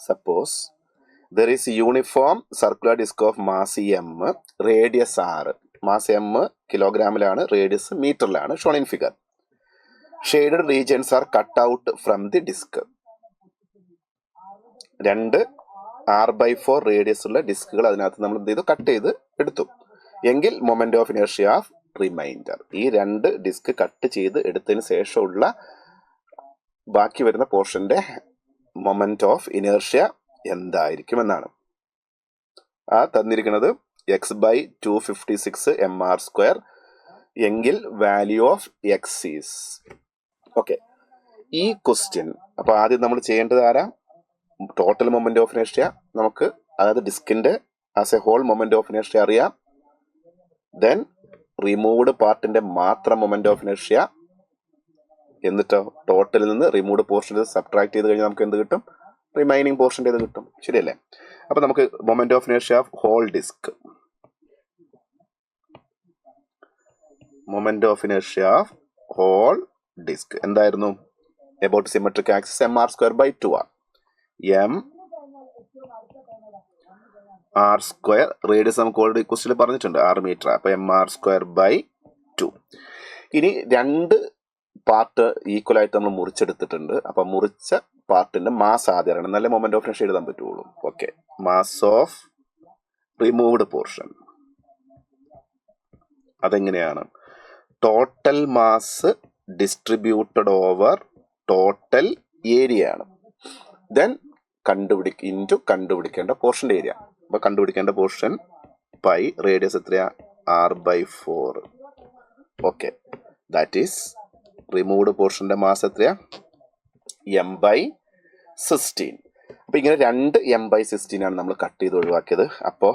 suppose there is a uniform circular disk of mass m, radius r. Mass m kilogramമിലാണ്, radius മീറ്ററിലാണ്, shown in figure. Shaded regions are cut out from the disk. രണ്ട് r/4 radius ഉള്ള ഡിസ്കുകൾ അതിനകത്ത് നമ്മൾ എന്ത് ചെയ്തു, cut ചെയ്ത് എടുത്തു എങ്കിൽ moment of inertia of remainder, ഈ രണ്ട് ഡിസ്ക് കട്ട് ചെയ്ത് എടുത്തതിന് ശേഷമുള്ള ബാക്കി വരുന്ന പോർഷന്റെ മൊമെന്റ് ഓഫ് ഇനേർഷ്യ എന്തായിരിക്കും എന്നാണ്. ആ തന്നിരിക്കുന്നത് x/256 mr² എങ്കിൽ value of x is. Okay, ഈ ക്വസ്റ്റ്യൻ അപ്പൊ ആദ്യം നമ്മൾ ചെയ്യേണ്ടത് ആരാ, ടോട്ടൽ മൊമെന്റ് ഓഫ് ഇനേർഷ്യ നമുക്ക്, അതായത് ഡിസ്കിന്റെ as a whole moment of inertia അറിയാം. ദെൻ റിമൂവ്ഡ് പാർട്ടിന്റെ മാത്രം മൊമെന്റ് ഓഫ് ഇനേർഷ്യ, എന്നിട്ടോ ടോട്ടലിൽ നിന്ന് റിമൂവ്ഡ് പോർഷൻ സബ്ട്രാക്ട് ചെയ്ത് കഴിഞ്ഞാൽ നമുക്ക് എന്ത് കിട്ടും, റിമൈനിങ് പോർഷൻ്റെ ഇത് കിട്ടും. ശരിയല്ലേ? അപ്പൊ നമുക്ക് moment of inertia of whole disc, moment of inertia of whole disc എന്തായിരുന്നു, എബൌട്ട് സിമെട്രിക് ആക്സിസ് mr²/2 ആണ്. mr², റേഡിയസ് നമുക്ക് ഓൾറെഡി ക്വസ്റ്റ്യൻ പറഞ്ഞിട്ടുണ്ട് 6 മീറ്റർ, അപ്പൊ mr²/2. ഇനി രണ്ട് പാർട്ട് ഈക്വൽ ആയിട്ട് നമ്മൾ മുറിച്ചെടുത്തിട്ടുണ്ട്. അപ്പൊ മുറിച്ച പാർട്ടിന്റെ മാസ് ആദ്യം അറിയണം, നല്ല മൊമെന്റ് ഓഫ് ഇനേർഷ്യ എഴുതാൻ പറ്റുള്ളൂ. Okay, mass of removed portion അതെങ്ങനെയാണ്, total mass distributed over total area ആണ്. ദെൻ കണ്ടുപിടിക്കേണ്ട പോർഷന്റെ ഏരിയ. അപ്പൊ കണ്ടുപിടിക്കേണ്ട പോർഷൻ പൈ, റേഡിയസ് എത്രയാ, r/4. Okay, that is removed പോർഷന്റെ മാസ് എത്രയാ, m/16. അപ്പൊ ഇങ്ങനെ രണ്ട് m/16 ആണ് നമ്മൾ കട്ട് ചെയ്ത് ഒഴിവാക്കിയത്. അപ്പോ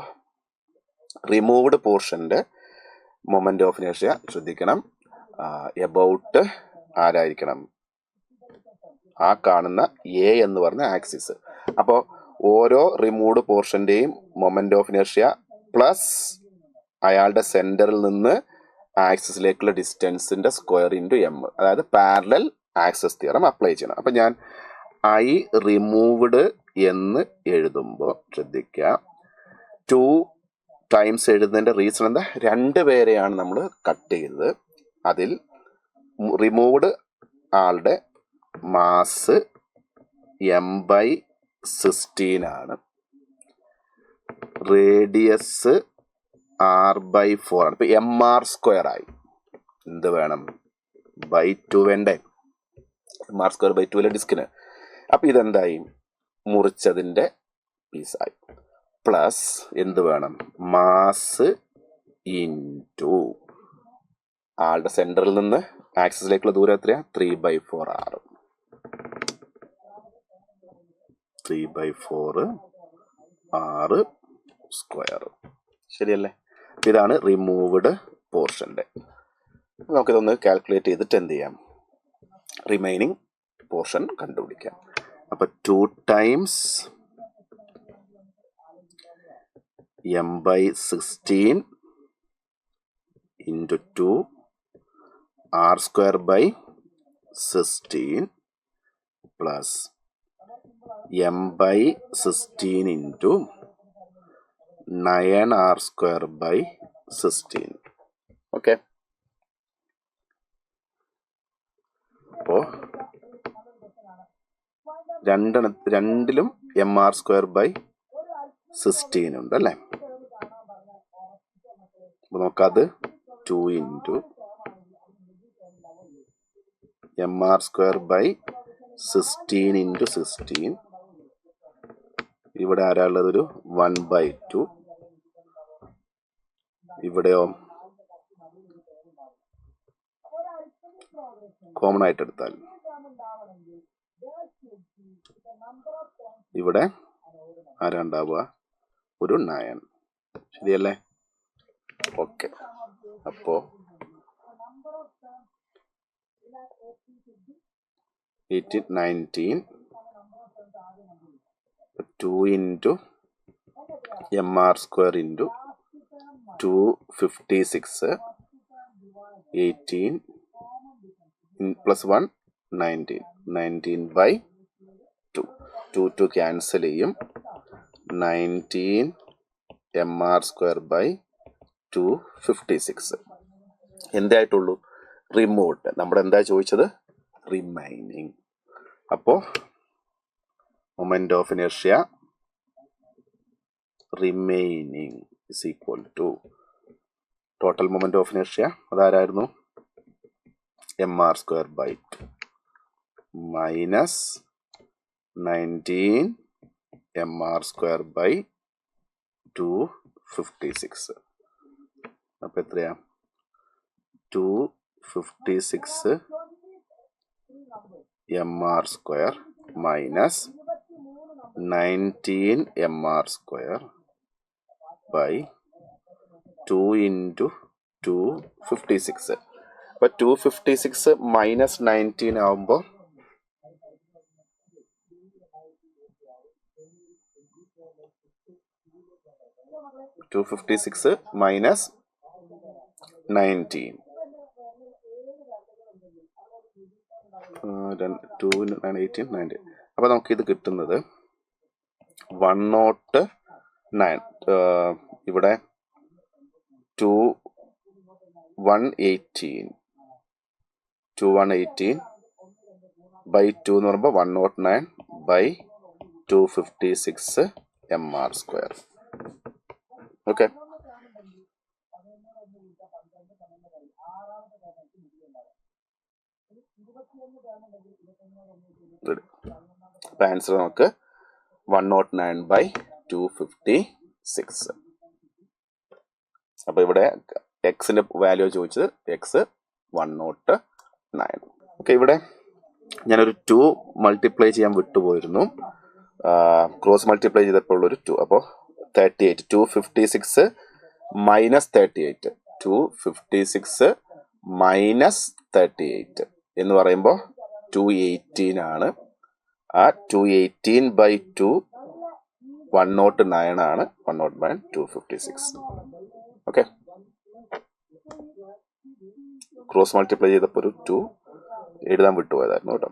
റിമൂവ്ഡ് പോർഷന്റെ മൊമെന്റ് ഓഫ് ഇനേർഷ്യ ശ്രദ്ധിക്കണം, എബൌട്ട് ആരായിരിക്കണം, ആ കാണുന്ന എ എന്ന് പറഞ്ഞ ആക്സിസ്. അപ്പോൾ ഓരോ റിമൂവ്ഡ് പോർഷന്റെയും മൊമെന്റ് ഓഫ് ഇനേർഷ്യ പ്ലസ് അയാളുടെ സെന്ററിൽ നിന്ന് ആക്സിസിലേക്കുള്ള ഡിസ്റ്റൻസിന്റെ സ്ക്വയർ ഇൻറ്റു എം, അതായത് പാരലൽ ആക്സസ് തിയറം അപ്ലൈ ചെയ്യണം. അപ്പൊ ഞാൻ ഐ റിമൂവ്ഡ് എന്ന് എഴുതുമ്പോൾ ശ്രദ്ധിക്കുക, 2 ടൈംസ് എഴുതുന്നതിന്റെ റീസൺ എന്താ, രണ്ട് പേരെയാണ് നമ്മൾ കട്ട് ചെയ്തത്. അതിൽ റിമൂവ്ഡ് ആളുടെ മാസ് m/16 ആണ്, റേഡിയസ് r/4 ആണ്. ഇപ്പൊ mr² ആയി, എന്ത് വേണം, /2 വേണ്ടേ, mr²/2 ഡിസ്കിന്. അപ്പൊ ഇതെന്തായി, മുറിച്ചതിന്റെ പീസായി, പ്ലസ് എന്ത് വേണം, മാസ് ഇൻറ്റു ആളുടെ സെന്ററിൽ നിന്ന് ആക്സിസിലേക്കുള്ള ദൂരം എത്രയാ, 3/4 r. 3/4 r². ശരിയല്ലേ? ഇതാണ് റിമൂവ്ഡ് പോർഷന്റെ. നമുക്കിതൊന്ന് കാൽക്കുലേറ്റ് ചെയ്തിട്ട് എന്ത് ചെയ്യാം, റിമൈനിങ് പോർഷൻ കണ്ടുപിടിക്കാം. അപ്പൊ 2 times m/16 into 2 r²/16 plus m/16 into 9r²/16. Okay, അപ്പോ രണ്ടിലും mr²/16 ഉണ്ട് അല്ലേ. അപ്പൊ നമുക്കത് 2 ഇൻറ്റു mr²/16 ഇൻറ്റു 16. ഇവിടെ ആരാ ഉള്ളത്, ഒരു 1/2. ഇവിടെയോ കോമൺ ആയിട്ട് എടുത്താൽ ഇവിടെ ആരാ ഉണ്ടാവുക, ഒരു 9. ശരിയല്ലേ? ഓക്കെ, അപ്പോ 18, 19, 2 into mr² into 256, 18 plus 1 19, 19/2. 2 cancel ചെയ്യും. 19 mr²/256 എന്തായിട്ടുള്ളൂ? റിമൂവ്ഡ്. നമ്മുടെ എന്താ ചോദിച്ചത്? റിമൈനിങ്. അപ്പോൾ moment of inertia remaining is equal to total moment of inertia അതാരായിരുന്നു? mr²/2 minus 19 mr²/256. അപ്പോൾ എത്രയാ? 256 mr² മൈനസ് 19 mr²/2 ഇൻറ്റു 256. അപ്പോൾ 256 മൈനസ് 19 ആവുമ്പോൾ 256 മൈനസ് 19 2 അപ്പോൾ നമുക്കിത് കിട്ടുന്നത് 109. ഇവിടെ 2118 ബൈ 2 എന്ന് പറയുമ്പോൾ 109/256 mr². ഓക്കെ. അപ്പം ആൻസർ നമുക്ക് 109/256. അപ്പോൾ ഇവിടെ എക്സിന്റെ വാല്യൂ ചോദിച്ചത് എക്സ് 109. ഓക്കെ. ഇവിടെ ഞാനൊരു 2 മൾട്ടിപ്ലൈ ചെയ്യാൻ വിട്ടുപോയിരുന്നു. ക്രോസ് മൾട്ടിപ്ലൈ ചെയ്തപ്പോൾ ഉള്ളൊരു 2. അപ്പോൾ 38 256 മൈനസ് 38 256 മൈനസ് 38 എന്ന് പറയുമ്പോൾ 218 ആണ്. ആ 218/2 109 ആണ്. 109/256. ഓക്കെ. ക്രോസ് മൾട്ടിപ്ലൈ ചെയ്തപ്പോൾ ഒരു 2 എഴുതാൻ വിട്ടുപോയതായിരുന്നു കേട്ടോ.